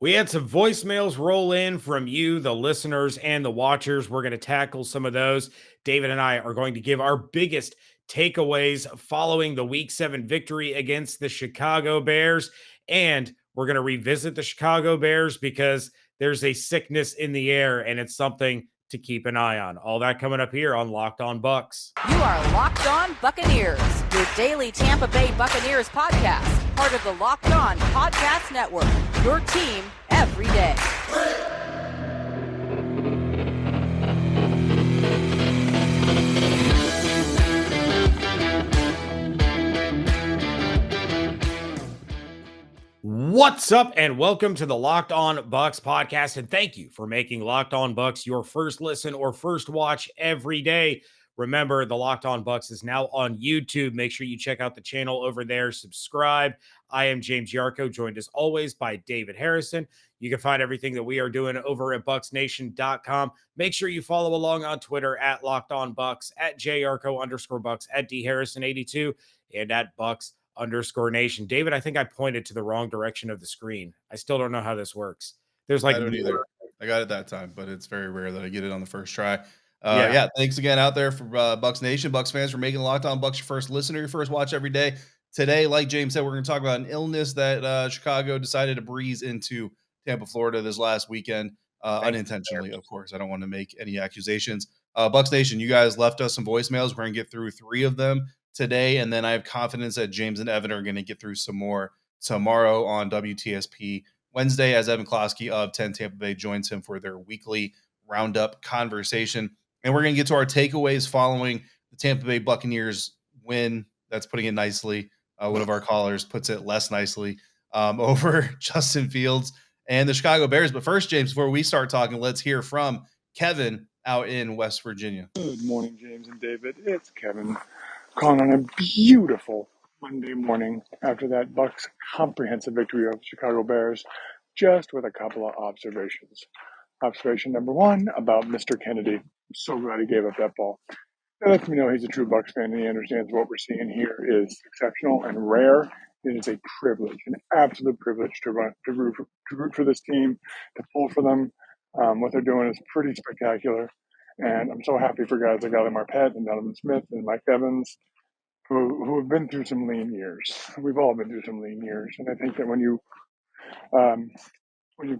We had some voicemails roll in from you, the listeners, and the watchers. We're going to tackle some of those. David and I are going to give our biggest takeaways following the Week 7 victory against the Chicago Bears. And we're going to revisit the Chicago Bears because there's a sickness in the air and it's something to keep an eye on. All that coming up here on Locked On Bucs. You are Locked On Buccaneers, your daily Tampa Bay Buccaneers podcast, part of the Locked On Podcast Network, your team every day. What's up, and welcome to the Locked On Bucs podcast, and thank you for making Locked On Bucs your first listen or first watch every day. Remember, the Locked On Bucs is now on YouTube. Make sure you check out the channel over there. Subscribe. I am James Yarko, joined as always by David Harrison. You can find everything that we are doing over at BucsNation.com. Make sure you follow along on Twitter at Locked On Bucs, at JYarko_Bucs, at DHarrison82, and at Bucs_Nation. David, I think I pointed to the wrong direction of the screen. I still don't know how this works. There's like I don't either. I got it that time, but it's very rare that I get it on the first try. Yeah, thanks again out there for Bucs Nation, Bucs fans, for making Locked On Bucs your first listener, your first watch every day. Today, like James said, we're going to talk about an illness that Chicago decided to breeze into Tampa, Florida this last weekend, unintentionally, of course. I don't want to make any accusations. Bucs Nation, you guys left us some voicemails. We're going to get through 3 of them today, and then I have confidence that James and Evan are going to get through some more tomorrow on WTSP Wednesday, as Evan Klosky of 10 Tampa Bay joins him for their weekly roundup conversation. And we're going to get to our takeaways following the Tampa Bay Buccaneers win. That's putting it nicely. One of our callers puts it less nicely, over Justin Fields and the Chicago Bears. But first, James, before we start talking, let's hear from Kevin out in West Virginia. Good morning, James and David. It's Kevin calling on a beautiful Monday morning after that Bucs comprehensive victory of the Chicago Bears, just with a couple of observations. Observation number 1 about Mr. Kennedy. I'm so glad he gave up that ball. That lets me know he's a true Bucs fan and he understands what we're seeing here is exceptional and rare. It is a privilege, an absolute privilege to root for this team, to pull for them. What they're doing is pretty spectacular. And I'm so happy for guys like Ali Marpet and Donovan Smith and Mike Evans, who have been through some lean years. We've all been through some lean years. And I think that when you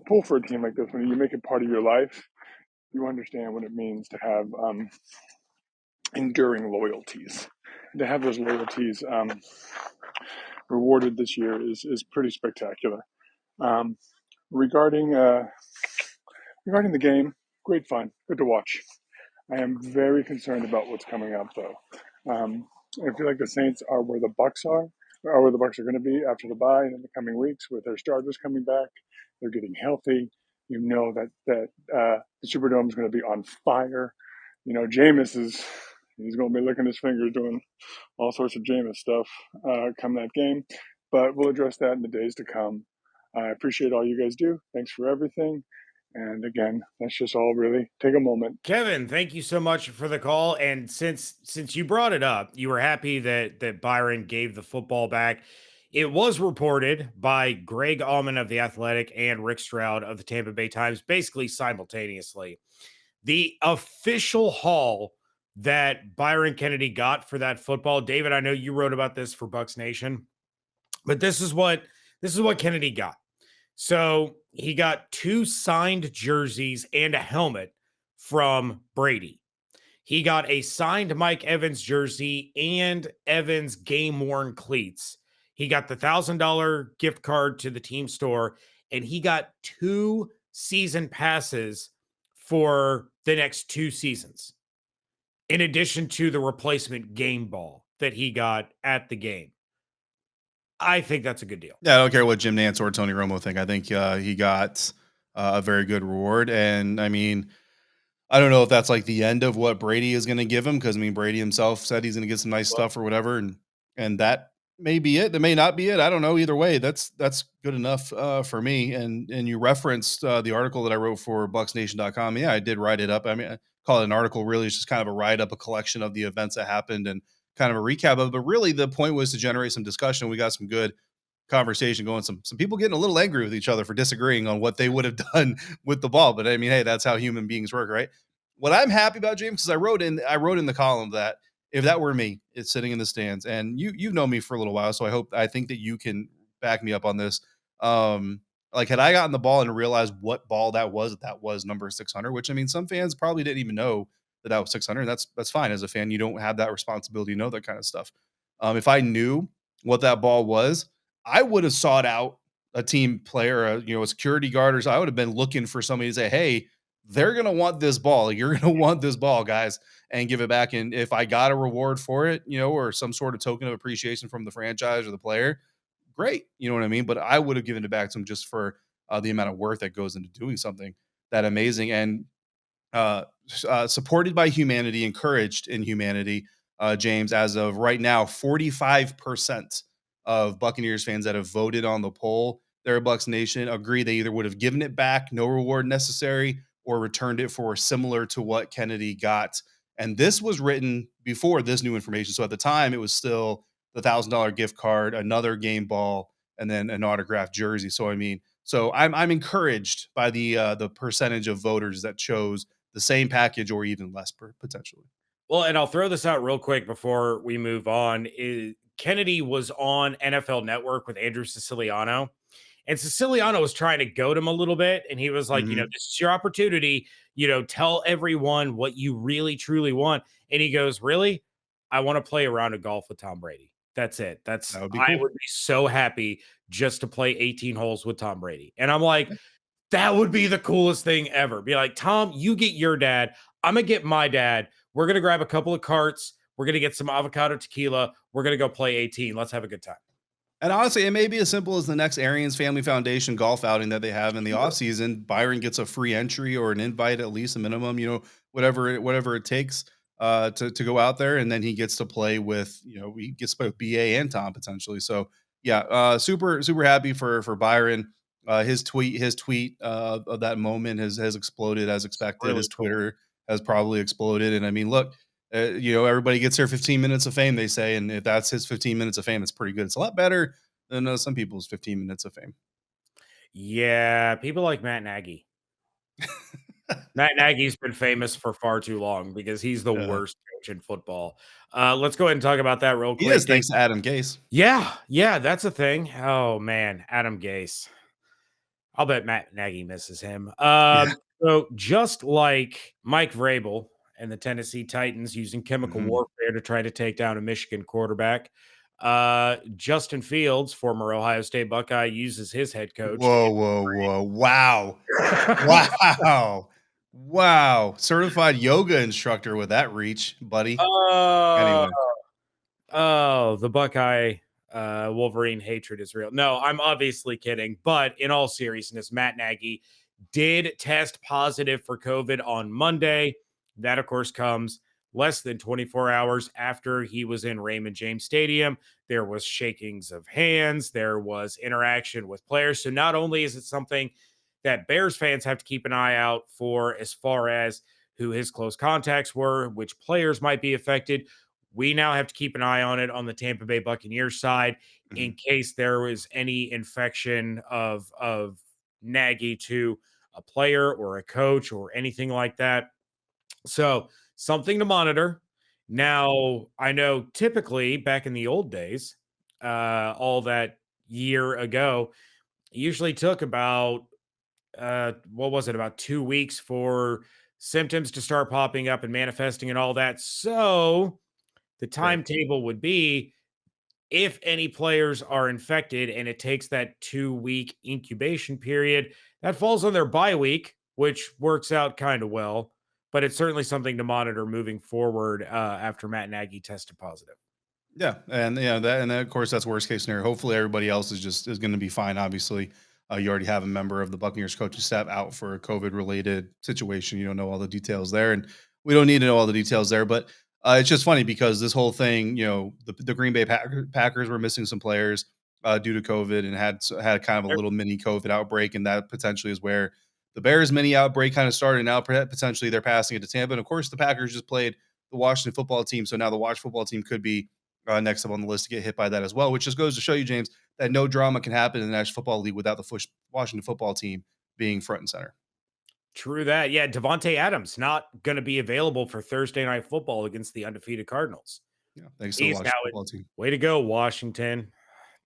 pull for a team like this, when you make it part of your life, you understand what it means to have enduring loyalties. And to have those loyalties rewarded this year is pretty spectacular. Regarding the game, great fun, good to watch. I am very concerned about what's coming up, though. I feel like the Saints are where the Bucs are where the Bucs are going to be after the bye and in the coming weeks with their starters coming back. They're getting healthy. You know that the Superdome is going to be on fire. You know, Jameis he's going to be licking his fingers doing all sorts of Jameis stuff come that game. But we'll address that in the days to come. I appreciate all you guys do. Thanks for everything. And again, let's just all really take a moment. Kevin, thank you so much for the call. And since you brought it up, you were happy that Byron gave the football back. It was reported by Greg Allman of The Athletic and Rick Stroud of the Tampa Bay Times, basically simultaneously. The official haul that Byron Kennedy got for that football, David, I know you wrote about this for Bucs Nation, but this is what Kennedy got. So he got 2 signed jerseys and a helmet from Brady. He got a signed Mike Evans jersey and Evans game-worn cleats. He got the $1,000 gift card to the team store, and he got 2 season passes for the next 2 seasons, in addition to the replacement game ball that he got at the game. I think that's a good deal. Yeah, I don't care what Jim Nantz or Tony Romo think. I think he got a very good reward. And, I mean, I don't know if that's like the end of what Brady is going to give him, because, I mean, Brady himself said he's going to get some nice stuff or whatever, and that may be it. That may not be it. I don't know. Either way, that's good enough for me. And you referenced the article that I wrote for BucsNation.com. Yeah, I did write it up. I mean, I call it an article. Really, it's just kind of a write-up, a collection of the events that happened and kind of a recap of it. But really, the point was to generate some discussion. We got some good conversation going. Some people getting a little angry with each other for disagreeing on what they would have done with the ball. But I mean, hey, that's how human beings work, right? What I'm happy about, James, because I wrote in the column that if that were me, it's sitting in the stands, and you've known me for a little while, so I think that you can back me up on this. Um, like had I gotten the ball and realized what ball that was number 600, which I mean, some fans probably didn't even know that was 600. That's fine. As a fan, you don't have that responsibility to know that kind of stuff. If I knew what that ball was, I would have sought out a team player, a security guard, or so I would have been looking for somebody to say, "Hey, they're gonna want this ball. You're gonna want this ball, guys, and give it back." And if I got a reward for it, or some sort of token of appreciation from the franchise or the player, great. You know what I mean? But I would have given it back to him just for the amount of work that goes into doing something that amazing. And supported by humanity, encouraged in humanity, James, as of right now, 45% of Buccaneers fans that have voted on the poll, they're a Bucs Nation, agree they either would have given it back, no reward necessary, or returned it for similar to what Kennedy got. And this was written before this new information. So at the time, it was still the $1,000 gift card, another game ball, and then an autographed jersey. So I mean, so I'm encouraged by the percentage of voters that chose the same package or even less potentially. Well, and I'll throw this out real quick before we move on. Kennedy was on NFL Network with Andrew Siciliano, and Siciliano was trying to goad him a little bit. And he was like, Mhm. this is your opportunity, tell everyone what you really, truly want. And he goes, really? I want to play a round of golf with Tom Brady. That's it. That would be I cool. would be so happy just to play 18 holes with Tom Brady. And I'm like, that would be the coolest thing ever. Be like, Tom, you get your dad. I'm going to get my dad. We're going to grab a couple of carts. We're going to get some avocado tequila. We're going to go play 18. Let's have a good time. And honestly, it may be as simple as the next Arians Family Foundation golf outing that they have in the Sure. offseason. Byron gets a free entry or an invite, at least a minimum, whatever it takes to go out there. And then he gets to play with, he gets to play with BA and Tom potentially. So yeah, super, super happy for Byron. His tweet of that moment has exploded as expected. Really His cool. Twitter has probably exploded. And I mean, look, everybody gets their 15 minutes of fame, they say, and if that's his 15 minutes of fame, it's pretty good. It's a lot better than some people's 15 minutes of fame. Yeah, people like Matt Nagy. Matt Nagy's been famous for far too long because he's the Uh, worst coach in football. Let's go ahead and talk about that real he is, quick. thanks to Adam Gase. Yeah, that's a thing. Oh man, Adam Gase. I'll bet Matt Nagy misses him. Yeah. So just like Mike Vrabel and the Tennessee Titans using chemical Mhm. warfare to try to take down a Michigan quarterback, Justin Fields, former Ohio State Buckeye, uses his head coach. Whoa, whoa, whoa! Wow, wow, wow! Certified yoga instructor with that reach, buddy. Oh, Anyway, oh, the Buckeye Wolverine hatred is real. No, I'm obviously kidding. But in all seriousness, Matt Nagy did test positive for COVID on Monday. That, of course, comes less than 24 hours after he was in Raymond James Stadium. There was shakings of hands, there was interaction with players. So not only is it something that Bears fans have to keep an eye out for as far as who his close contacts were, which players might be affected, we now have to keep an eye on it on the Tampa Bay Buccaneers side in mhm. case there was any infection of Nagy to a player or a coach or anything like that. So, something to monitor. Now, I know typically back in the old days, all that year ago, it usually took about what was it, about 2 weeks for symptoms to start popping up and manifesting and all that. So, the Right. timetable would be if any players are infected and it takes that 2-week incubation period, that falls on their bye week, which works out kind of well. But it's certainly something to monitor moving forward after Matt Nagy tested positive. Yeah, and and then, of course that's worst case scenario. Hopefully everybody else is going to be fine. Obviously, you already have a member of the Buccaneers coaching staff out for a COVID related situation. You don't know all the details there, and we don't need to know all the details there. But it's just funny because this whole thing, the Green Bay Packers were missing some players due to COVID and had kind of a There- little mini COVID outbreak, and that potentially is where the Bears mini outbreak kind of started. Now potentially they're passing it to Tampa, and of course the Packers just played the Washington football team, so now the Washington football team could be next up on the list to get hit by that as well, which just goes to show you, James, that no drama can happen in the National Football League without the Washington football team being front and center. True that. Yeah, Devontae Adams not going to be available for Thursday Night Football against the undefeated Cardinals. Yeah, thanks to the He's now Washington football team. way to go, Washington.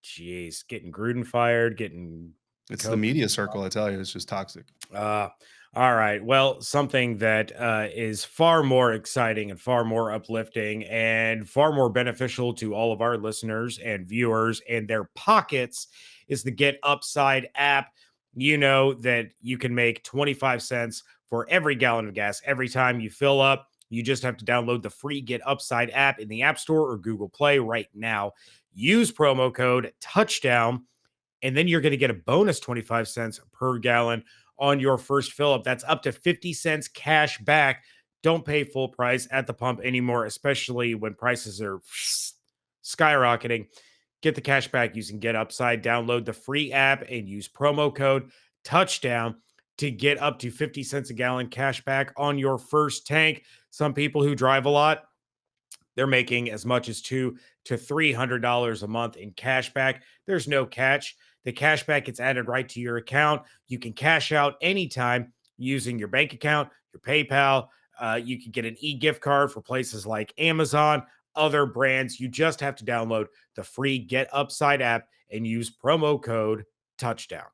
Jeez, getting Gruden fired, getting It's the coach. media circle, I tell you, it's just toxic. All right. Well, something that is far more exciting and far more uplifting and far more beneficial to all of our listeners and viewers and their pockets is the Get Upside app. You know that you can make 25 cents for every gallon of gas every time you fill up. You just have to download the free Get Upside app in the App Store or Google Play right now. Use promo code Touchdown, and then you're going to get a bonus 25 cents per gallon on your first fill up. That's up to 50 cents cash back. Don't pay full price at the pump anymore, especially when prices are skyrocketing. Get the cash back using Get Upside. Download the free app and use promo code Touchdown to get up to 50 cents a gallon cash back on your first tank. Some people who drive a lot, they're making as much as $200 to $300 a month in cash back. There's no catch. The cash back gets added right to your account. You can cash out anytime using your bank account, your PayPal. You can get an e-gift card for places like Amazon, other brands. You just have to download the free Get Upside app and use promo code Touchdown.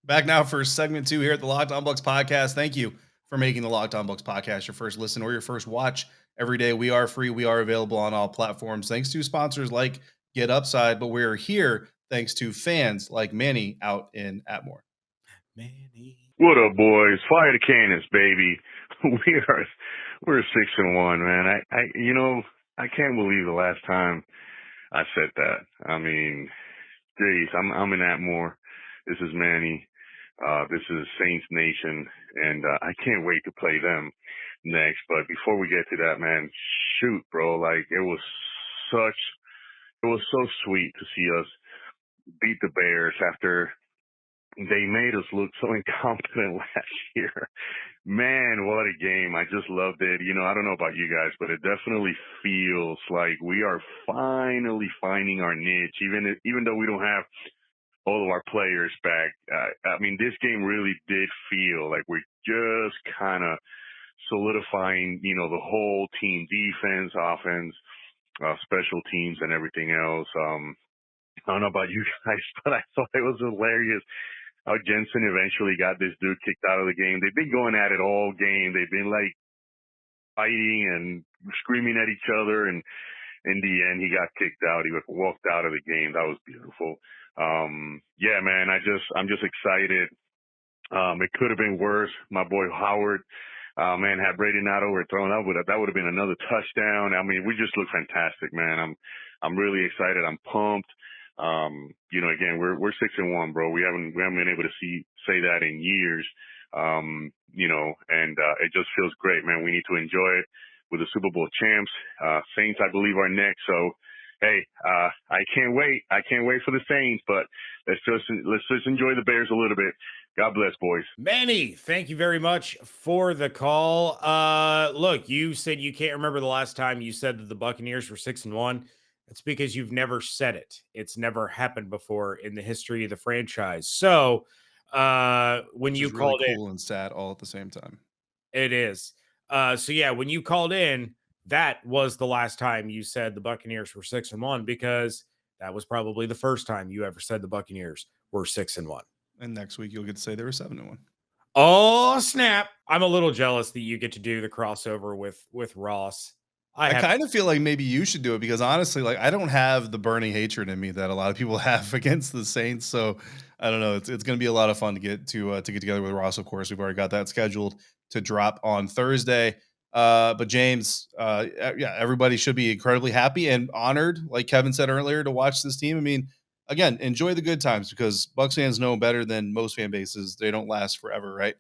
Back now for segment 2 here at the Locked On Bucs podcast. Thank you for making the Locked On Bucs podcast your first listen or your first watch every day. We are free. We are available on all platforms. Thanks to sponsors like Get Upside, but we're here thanks to fans like Manny out in Atmore. Manny. What up, boys? Fire the cannons, baby. We're 6-1, man. I can't believe the last time I said that. I mean, geez, I'm in Atmore. This is Manny. This is Saints Nation, and I can't wait to play them next. But before we get to that, man, shoot, bro, like it was so sweet to see us beat the Bears after they made us look so incompetent last year. Man, what a game. I just loved it. I don't know about you guys, but it definitely feels like we are finally finding our niche, even though we don't have all of our players back. I mean, this game really did feel like we're just kind of solidifying, the whole team, defense, offense, special teams, and everything else. I don't know about you guys, but I thought it was hilarious how Jensen eventually got this dude kicked out of the game. They've been going at it all game. They've been like fighting and screaming at each other, and in the end, he got kicked out. He walked out of the game. That was beautiful. Yeah, man, I'm just excited. It could have been worse. My boy Howard, man, had Brady not overthrown, that would have been another touchdown. I mean, we just look fantastic, man. I'm really excited. I'm pumped. Again, we're 6-1, bro. We haven't been able to say that in years. And it just feels great, man. We need to enjoy it with the Super Bowl champs. Saints, I believe, are next. So, hey, I can't wait. I can't wait for the Saints, but let's just enjoy the Bears a little bit. God bless, boys. Manny, thank you very much for the call. Look, you said you can't remember the last time you said that the Buccaneers were 6-1. That's because you've never said it. It's never happened before in the history of the franchise. So, when you called really cool and sad all at the same time. it is. When you called in, that was the last time you said the Buccaneers were 6-1, because that was probably the first time you ever said the Buccaneers were 6-1. And next week you'll get to say they were 7-1. Oh, snap. I'm a little jealous that you get to do the crossover with Ross. I kind of feel like maybe you should do it, because honestly, like, I don't have the burning hatred in me that a lot of people have against the Saints. So I don't know. It's going to be a lot of fun to get together with Ross. Of course, we've already got that scheduled to drop on Thursday. But James, everybody should be incredibly happy and honored, like Kevin said earlier, to watch this team. I mean, again, enjoy the good times, because Bucs fans know better than most fan bases. They don't last forever, right?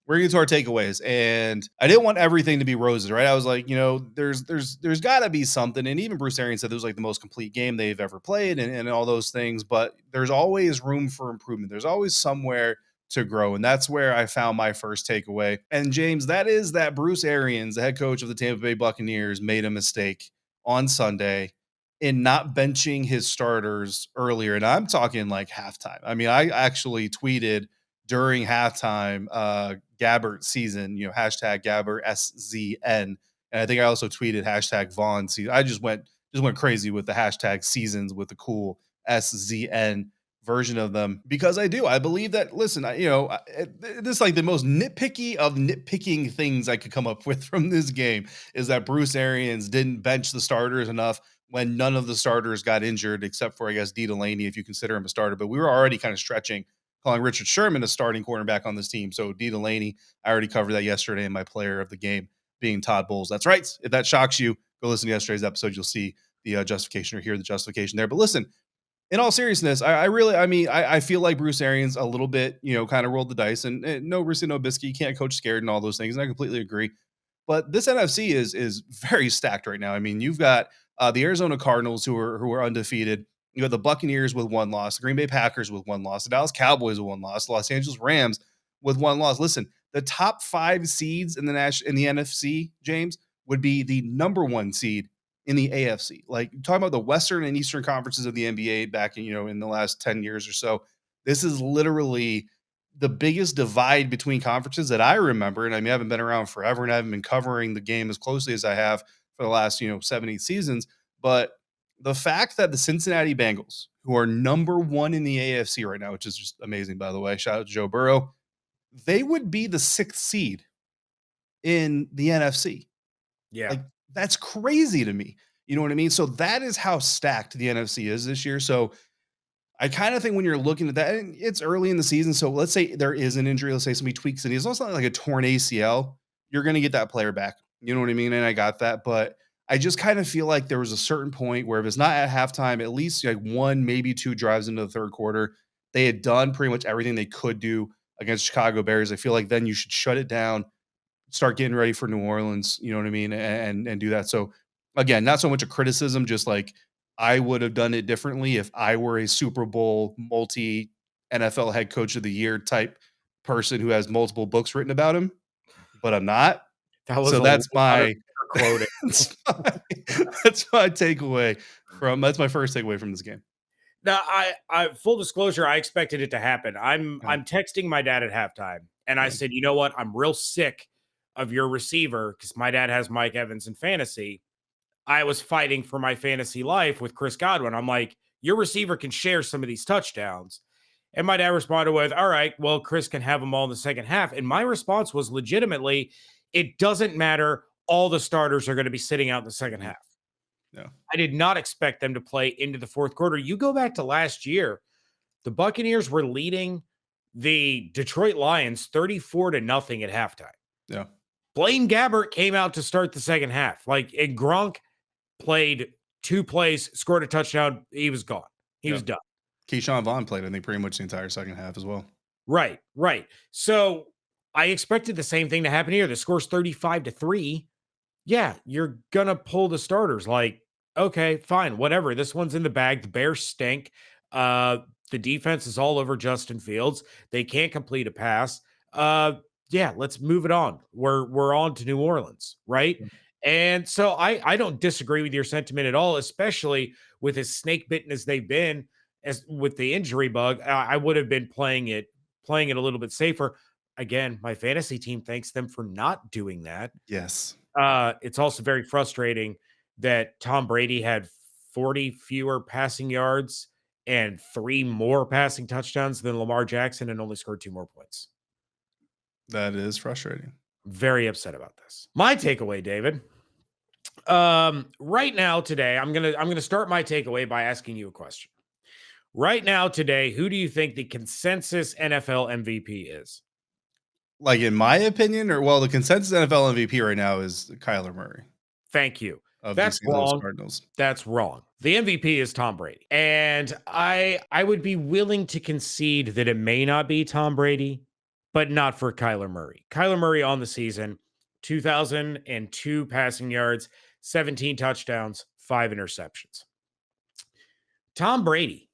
We're getting to our takeaways, and I didn't want everything to be roses, right? I was like, there's got to be something, and even Bruce Arians said it was like the most complete game they've ever played, and all those things. But there's always room for improvement. There's always somewhere to grow. And that's where I found my first takeaway. And James, that is that Bruce Arians, the head coach of the Tampa Bay Buccaneers, made a mistake on Sunday in not benching his starters earlier. And I'm talking like halftime. I mean, I actually tweeted during halftime, Gabbert season, hashtag Gabbert SZN. And I think I also tweeted hashtag Vaughn season. I just went crazy with the hashtag seasons with the cool SZN version of them because I believe that, listen, this is like the most nitpicky of nitpicking things I could come up with from this game is that Bruce Arians didn't bench the starters enough when none of the starters got injured, except for, I guess, D. Delaney, if you consider him a starter. But we were already kind of stretching, calling Richard Sherman a starting cornerback on this team. So D. Delaney, I already covered that yesterday in my player of the game being Todd Bowles. That's right. If that shocks you, go listen to yesterday's episode. You'll see the justification or hear the justification there. But listen, in all seriousness, I feel like Bruce Arians a little bit, kind of rolled the dice and no risk and no biscuit. You can't coach scared and all those things. And I completely agree. But this NFC is very stacked right now. I mean, you've got the Arizona Cardinals who are undefeated. You have the Buccaneers with one loss, the Green Bay Packers with one loss, the Dallas Cowboys with one loss, the Los Angeles Rams with one loss. Listen, the top 5 seeds in the NFC, James, would be the number 1 seed in the AFC. Like, talking about the Western and Eastern conferences of the NBA back in, in the last 10 years or so. This is literally the biggest divide between conferences that I remember. And I mean, I haven't been around forever and I haven't been covering the game as closely as I have for the last, 7, 8 seasons. But the fact that the Cincinnati Bengals, who are number 1 in the AFC right now, which is just amazing, by the way, shout out to Joe Burrow, they would be the 6th seed in the NFC. Yeah. Like, that's crazy to me. You know what I mean? So that is how stacked the NFC is this year. So I kind of think when you're looking at that, and it's early in the season. So let's say there is an injury. Let's say somebody tweaks and it's also not like a torn ACL. You're going to get that player back. You know what I mean? And I got that. But I just kind of feel like there was a certain point where if it's not at halftime, at least like 1, maybe 2 drives into the third quarter, they had done pretty much everything they could do against Chicago Bears. I feel like then you should shut it down, start getting ready for New Orleans, you know what I mean? And do that. So again, not so much a criticism, just like I would have done it differently if I were a Super Bowl multi NFL head coach of the year type person who has multiple books written about him, but I'm not. That was So that's my quoting. that's my takeaway that's my first takeaway from this game. Now, I full disclosure, I expected it to happen. I'm texting my dad at halftime, and I said, you know what? I'm real sick of your receiver because my dad has Mike Evans in fantasy. I was fighting for my fantasy life with Chris Godwin. I'm like, your receiver can share some of these touchdowns. And my dad responded with, all right, well, Chris can have them all in the second half. And my response was legitimately, it doesn't matter. All the starters are going to be sitting out in the second half. No. I did not expect them to play into the fourth quarter. You go back to last year, the Buccaneers were leading the Detroit Lions 34-0 at halftime. Yeah. Blaine Gabbert came out to start the second half. And Gronk played 2 plays, scored a touchdown. He was gone. He was done. Keyshawn Vaughn played, I think, pretty much the entire second half as well. Right. So I expected the same thing to happen here. The score's 35-3. Yeah, you're going to pull the starters. Like, okay, fine, whatever. This one's in the bag. The Bears stink. The defense is all over Justin Fields. They can't complete a pass. Yeah, let's move it on. We're on to New Orleans, right? And so I don't disagree with your sentiment at all, especially with as snake bitten as they've been as with the injury bug. I would have been playing it a little bit safer. Again, my fantasy team thanks them for not doing that. Yes. It's also very frustrating that Tom Brady had 40 fewer passing yards and 3 more passing touchdowns than Lamar Jackson and only scored 2 more points. That is frustrating. Very upset about this. My takeaway, David. Right now today, I'm gonna start my takeaway by asking you a question. Right now today, who do you think the consensus NFL MVP is? Like, in my opinion, the consensus NFL MVP right now is Kyler Murray. Thank you. That's wrong. Cardinals. That's wrong. The MVP is Tom Brady. And I would be willing to concede that it may not be Tom Brady, but not for Kyler Murray. Kyler Murray on the season, 2,002 passing yards, 17 touchdowns, 5 interceptions. Tom Brady,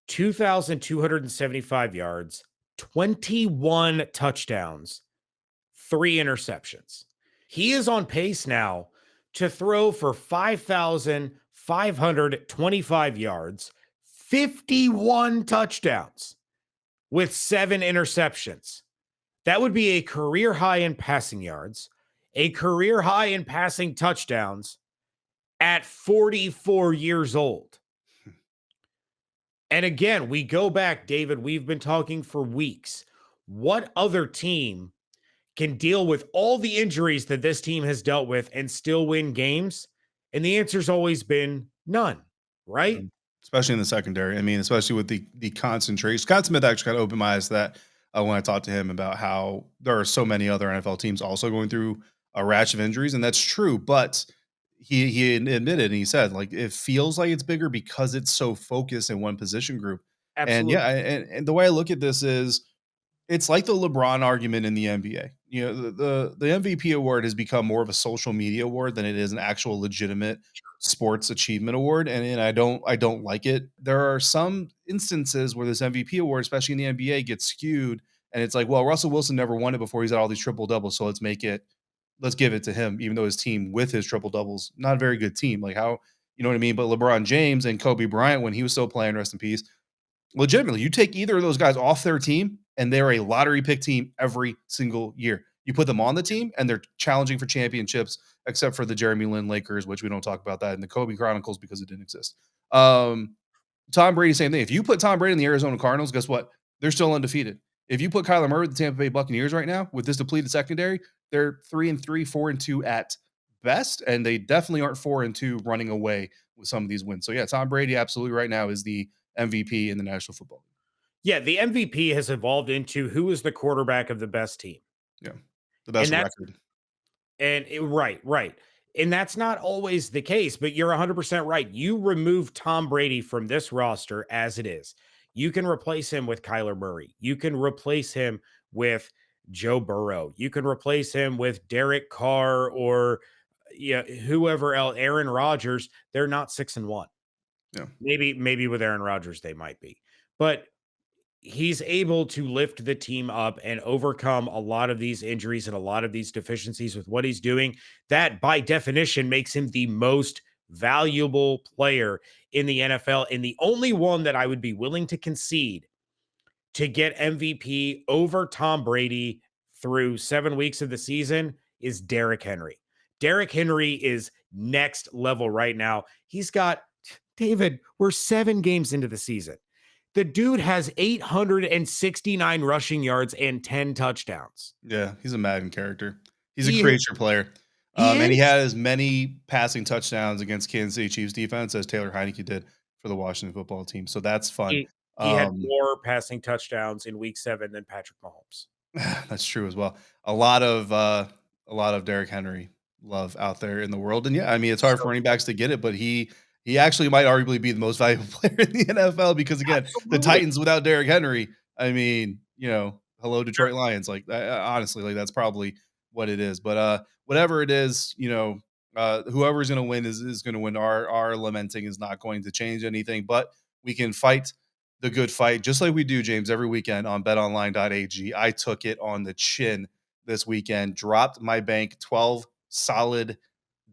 2,275 yards, 21 touchdowns, 3 interceptions. He is on pace now to throw for 5,525 yards, 51 touchdowns with 7 interceptions. That would be a career high in passing yards, a career high in passing touchdowns at 44 years old. And again, we go back, David, we've been talking for weeks. What other team can deal with all the injuries that this team has dealt with and still win games? And the answer's always been none, right? Especially in the secondary. I mean, especially with the concentration. Scott Smith actually kind of opened my eyes to that when I talked to him about how there are so many other NFL teams also going through a rash of injuries, and that's true. But he admitted and he said like it feels like it's bigger because it's so focused in one position group. And Absolutely. yeah, and the way I look at this is it's like the LeBron argument in the NBA. You know, the MVP award has become more of a social media award than it is an actual legitimate sports achievement award, and I don't like it. There are some instances where this MVP award, especially in the NBA, gets skewed, and it's like, well, Russell Wilson never won it before. He's had all these triple doubles, so let's give it to him, even though his team with his triple doubles not a very good team. Like how you know what I mean? But LeBron James and Kobe Bryant, when he was still playing, rest in peace, legitimately, you take either of those guys off their team, and they're a lottery pick team every single year. You put them on the team, and they're challenging for championships, except for the Jeremy Lin Lakers, which we don't talk about that in the Kobe Chronicles because it didn't exist. Tom Brady, same thing. If you put Tom Brady in the Arizona Cardinals, guess what? They're still undefeated. If you put Kyler Murray with the Tampa Bay Buccaneers right now with this depleted secondary, they're 3-3, 4-2 at best, and they definitely aren't 4-2 running away with some of these wins. So yeah, Tom Brady absolutely right now is the MVP in the National Football League. Yeah, the MVP has evolved into who is the quarterback of the best team. Yeah, the best And that's record. right. And that's not always the case, but you're 100% right. You remove Tom Brady from this roster as it is. You can replace him with Kyler Murray. You can replace him with Joe Burrow. You can replace him with Derek Carr or yeah, whoever else, Aaron Rodgers. They're not 6-1. Yeah, Maybe with Aaron Rodgers they might be. But he's able to lift the team up and overcome a lot of these injuries and a lot of these deficiencies with what he's doing. That, by definition, makes him the most valuable player in the NFL. And the only one that I would be willing to concede to get MVP over Tom Brady through 7 weeks of the season is Derrick Henry. Derrick Henry is next level right now. He's got, David, we're 7 games into the season. The dude has 869 rushing yards and 10 touchdowns. yeah, he's a Madden character. He's a He creature player. he And he is. had as many passing touchdowns against Kansas City Chiefs defense as Taylor Heineke did for the Washington football team. So that's fun. He had Um, more passing touchdowns in week 7 than Patrick Mahomes. that's true as well. A lot of Derrick Henry love out there in the world. And yeah, I mean it's hard for So running backs to get it, but he actually might arguably be the most valuable player in the NFL because again, the absolutely. Titans without Derrick Henry, I mean, you know, hello Detroit Lions. Like honestly, like that's probably what it is. But whatever it is, you know, whoever's gonna win is gonna win. Our lamenting is not going to change anything, but we can fight the good fight, just like we do, James, every weekend on BetOnline.ag. I took it on the chin this weekend, dropped my bank 12 solid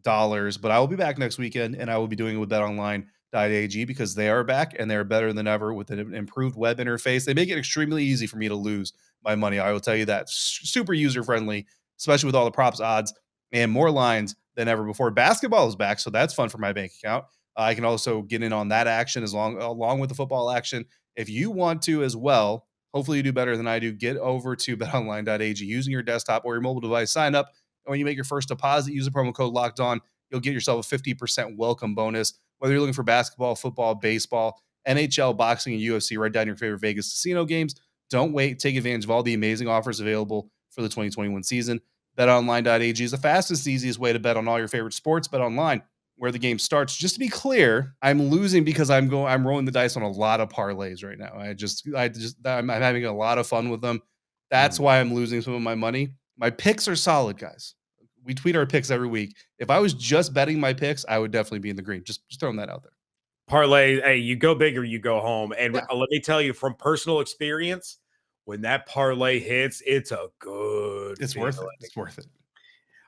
dollars, but I will be back next weekend and I will be doing it with BetOnline.ag because they are back and they're better than ever with an improved web interface. They make it extremely easy for me to lose my money. I will tell you that. Super user friendly, especially with all the props, odds, and more lines than ever before. Basketball is back, so that's fun for my bank account. I can also get in on that action along with the football action. If you want to as well, hopefully you do better than I do. Get over to betonline.ag using your desktop or your mobile device. Sign up. And when you make your first deposit, use the promo code Locked On. You'll get yourself a 50% welcome bonus. Whether you're looking for basketball, football, baseball, NHL, boxing, and UFC, write down your favorite Vegas casino games. Don't wait. Take advantage of all the amazing offers available for the 2021 season. BetOnline.ag is the fastest, easiest way to bet on all your favorite sports. Bet online where the game starts. Just to be clear, I'm losing because I'm rolling the dice on a lot of parlays right now. I'm having a lot of fun with them. That's why I'm losing some of my money. My picks are solid, guys. We tweet our picks every week. If I was just betting my picks, I would definitely be in the green. Just throwing that out there. Parlay, hey, you go big or you go home. And Yeah. let me tell you from personal experience, when that parlay hits, it's a good It's feeling. worth it. It's worth it.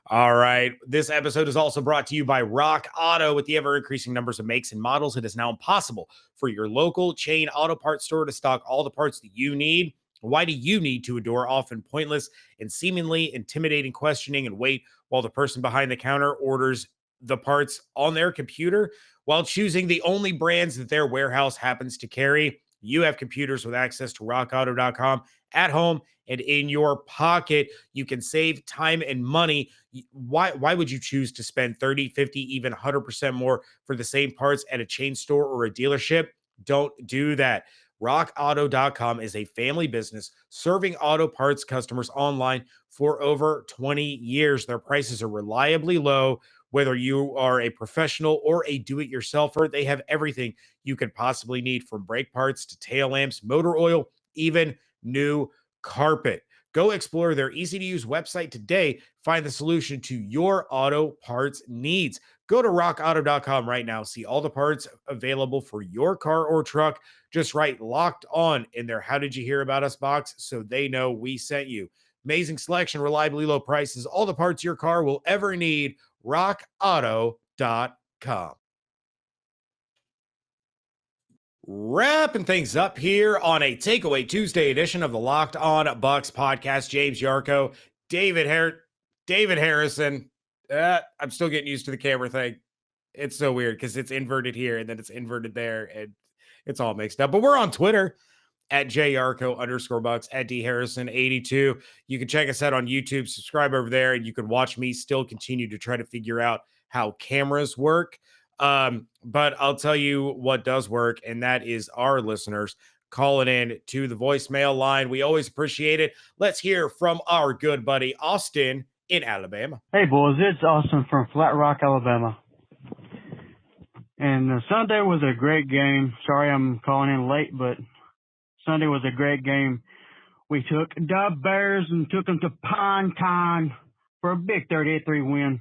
All right. This episode is also brought to you by Rock Auto. With the ever-increasing numbers of makes and models, it is now impossible for your local chain auto parts store to stock all the parts that you need. Why do you need to endure often pointless and seemingly intimidating questioning and wait while the person behind the counter orders the parts on their computer while choosing the only brands that their warehouse happens to carry? You have computers with access to rockauto.com at home and in your pocket. You can save time and money. Why would you choose to spend 30, 50, even 100% more for the same parts at a chain store or a dealership? Don't do that. RockAuto.com is a family business serving auto parts customers online for over 20 years. Their prices are reliably low. Whether you are a professional or a do-it-yourselfer, they have everything you could possibly need, from brake parts to tail lamps, motor oil, even new carpet. Go explore their easy-to-use website today. Find the solution to your auto parts needs. Go to rockauto.com right now. See all the parts available for your car or truck. Just write "Locked On" in their "How did you hear about us" box so they know we sent you. Amazing selection, reliably low prices, all the parts your car will ever need. rockauto.com. Wrapping things up here on a Takeaway Tuesday edition of the Locked On Bucs podcast. James Yarko, David Harrison. I'm still getting used to the camera thing. It's so weird because it's inverted here and then it's inverted there, and it's all mixed up. But we're on Twitter at JYarko_Bucs, at DHarrison82. You can check us out on YouTube, subscribe over there, and you can watch me still continue to try to figure out how cameras work. But I'll tell you what does work, and that is our listeners calling in to the voicemail line. We always appreciate it. Let's hear from our good buddy Austin in Alabama. Hey, boys, it's Austin from Flat Rock, Alabama. And Sunday was a great game. Sorry I'm calling in late, but Sunday was a great game. We took the Bears and took them to Pinecon for a big 38-3 win.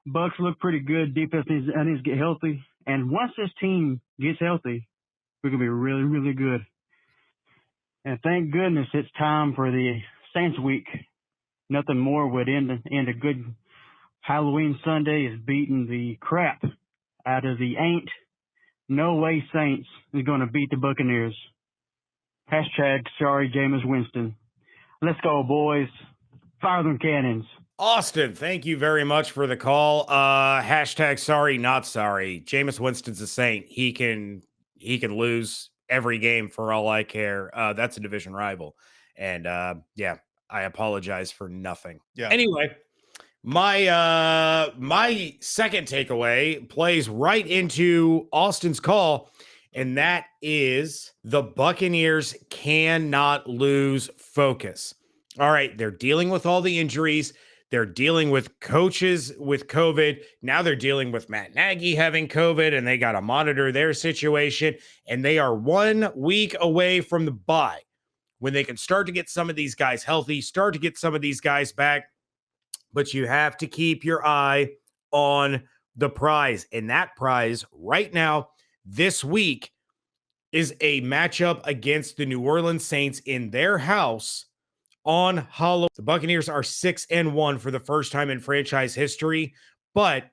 Bucs look pretty good. Defense needs to get healthy. And once this team gets healthy, we're going to be really, really good. And thank goodness it's time for the Saints week. Nothing more would end a good Halloween Sunday is beating the crap out of the ain't no way Saints is going to beat the Buccaneers. Hashtag sorry, Jameis Winston. Let's go, boys. Fire them cannons. Austin, thank you very much for the call. Hashtag sorry, not sorry. Jameis Winston's a Saint. He can lose every game for all I care. That's a division rival. And yeah, I apologize for nothing. Yeah. Anyway, my second takeaway plays right into Austin's call, and that is the Buccaneers cannot lose focus. All right, they're dealing with all the injuries. They're dealing with coaches with COVID. Now they're dealing with Matt Nagy having COVID, and they got to monitor their situation. And they are 1 week away from the bye, when they can start to get some of these guys healthy, start to get some of these guys back. But you have to keep your eye on the prize. And that prize right now, this week, is a matchup against the New Orleans Saints in their house on Halloween. The Buccaneers are 6-1 for the first time in franchise history, but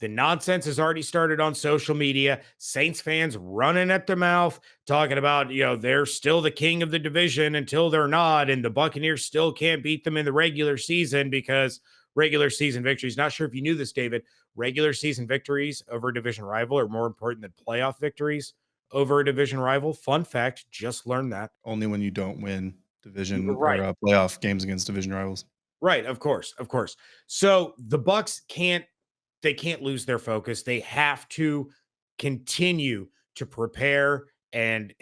the nonsense has already started on social media. Saints fans running at the mouth, talking about, they're still the king of the division until they're not, and the Buccaneers still can't beat them in the regular season because regular season victories. Not sure if you knew this, David. Regular season victories over a division rival are more important than playoff victories over a division rival. Fun fact, just learned that. Only when you don't win division Right. or playoff games against division rivals. Right, of course. So the Bucs can't lose their focus. They have to continue to prepare and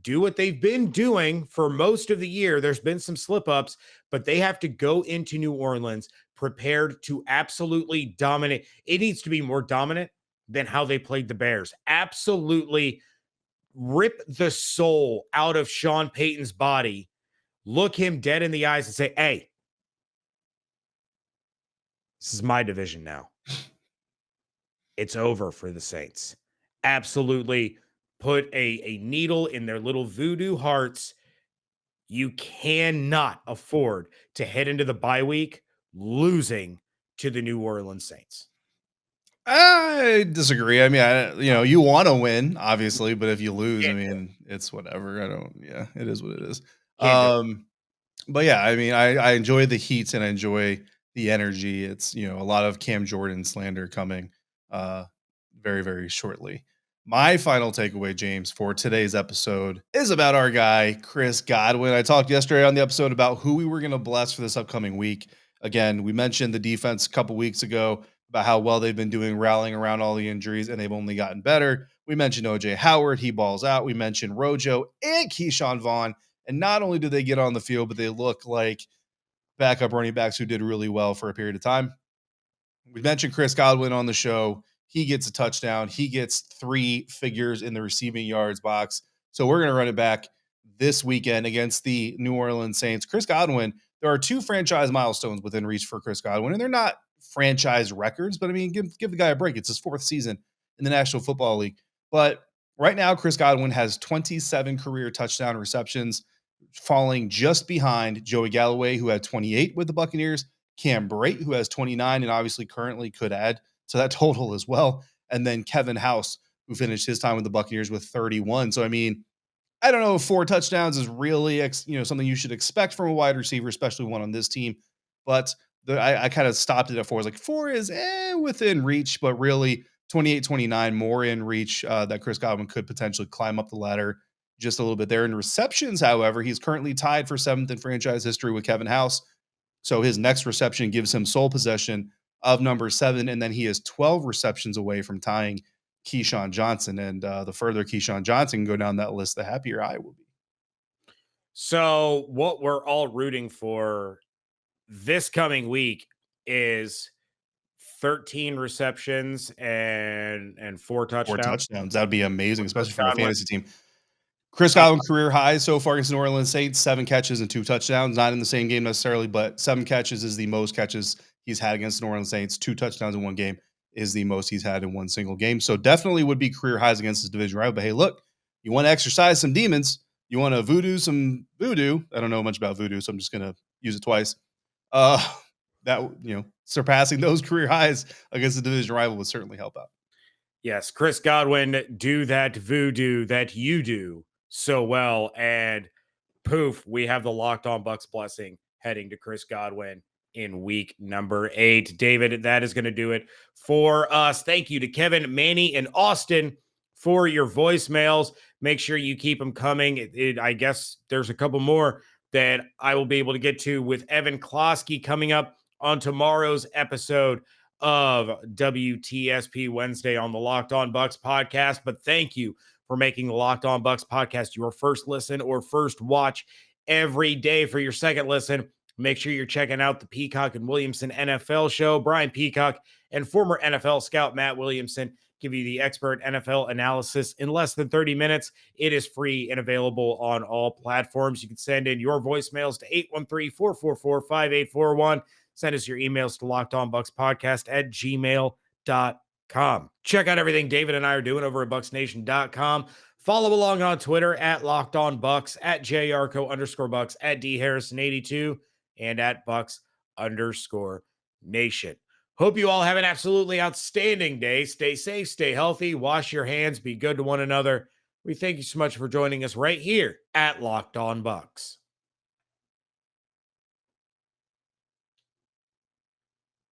do what they've been doing for most of the year. There's been some slip-ups, but they have to go into New Orleans prepared to absolutely dominate. It needs to be more dominant than how they played the Bears. Absolutely rip the soul out of Sean Payton's body, look him dead in the eyes and say, hey, this is my division now. It's over for the Saints. Absolutely put a needle in their little voodoo hearts. You cannot afford to head into the bye week losing to the New Orleans Saints. I disagree. I mean, you want to win, obviously, but if you lose, I Can't do it. mean, it's whatever. Yeah, it is what it is. Can't do it. But yeah, I mean, I enjoy the heat and I enjoy the energy. It's, a lot of Cam Jordan slander coming uh very, very shortly. My final takeaway, James, for today's episode is about our guy, Chris Godwin. I talked yesterday on the episode about who we were going to bless for this upcoming week. Again, we mentioned the defense a couple weeks ago about how well they've been doing rallying around all the injuries, and they've only gotten better. We mentioned OJ Howard, he balls out. We mentioned Rojo and Keyshawn Vaughn. And not only do they get on the field, but they look like backup running backs who did really well for a period of time. We mentioned Chris Godwin on the show. He gets a touchdown. He gets 3 figures in the receiving yards box. So we're going to run it back this weekend against the New Orleans Saints. Chris Godwin, there are 2 franchise milestones within reach for Chris Godwin, and they're not franchise records, but I mean, give the guy a break. It's his 4th season in the National Football League. But right now, Chris Godwin has 27 career touchdown receptions, falling just behind Joey Galloway, who had 28 with the Buccaneers, Cam Brate, who has 29 and obviously currently could add to that total as well, and then Kevin House, who finished his time with the Buccaneers with 31. So, I mean, I don't know if 4 touchdowns is really, something you should expect from a wide receiver, especially one on this team. But I kind of stopped it at 4. I was like, 4 is within reach, but really 28, 29 more in reach that Chris Godwin could potentially climb up the ladder just a little bit there. In receptions, however, he's currently tied for 7th in franchise history with Kevin House. So his next reception gives him sole possession of number 7, and then he is 12 receptions away from tying Keyshawn Johnson. And the further Keyshawn Johnson can go down that list, the happier I will be. So what we're all rooting for this coming week is 13 receptions and 4 touchdowns. 4 touchdowns. That would be amazing, especially for a Godwin. fantasy team. Chris Godwin career highs so far against New Orleans Saints, 7 catches and 2 touchdowns. Not in the same game necessarily, but 7 catches is the most catches he's had against the New Orleans Saints. 2 touchdowns in one game is the most he's had in one single game. So definitely would be career highs against his division rival. But hey, look, you want to exercise some demons. You want to voodoo some voodoo. I don't know much about voodoo, so I'm just going to use it twice. Surpassing those career highs against the division rival would certainly help out. Yes, Chris Godwin, do that voodoo that you do so well. And poof, we have the Locked On Bucs blessing heading to Chris Godwin in week number 8. David, that is going to do it for us. Thank you to Kevin, Manny, and Austin for your voicemails. Make sure you keep them coming. I guess there's a couple more that I will be able to get to with Evan Klosky coming up on tomorrow's episode of WTSP Wednesday on the Locked On Bucs podcast. But thank you for making the Locked On Bucs podcast your first listen or first watch every day. For your second listen, make sure you're checking out the Peacock and Williamson NFL show. Brian Peacock and former NFL scout Matt Williamson give you the expert NFL analysis in less than 30 minutes. It is free and available on all platforms. You can send in your voicemails to 813-444-5841. Send us your emails to lockedonbuckspodcast@gmail.com. Check out everything David and I are doing over at bucksnation.com. Follow along on Twitter at LockedOnBucks, at JRCO_Bucks, at DHarrison82, and at Bucks_Nation. Hope you all have an absolutely outstanding day. Stay safe, stay healthy, wash your hands, be good to one another. We thank you so much for joining us right here at Locked On Bucs.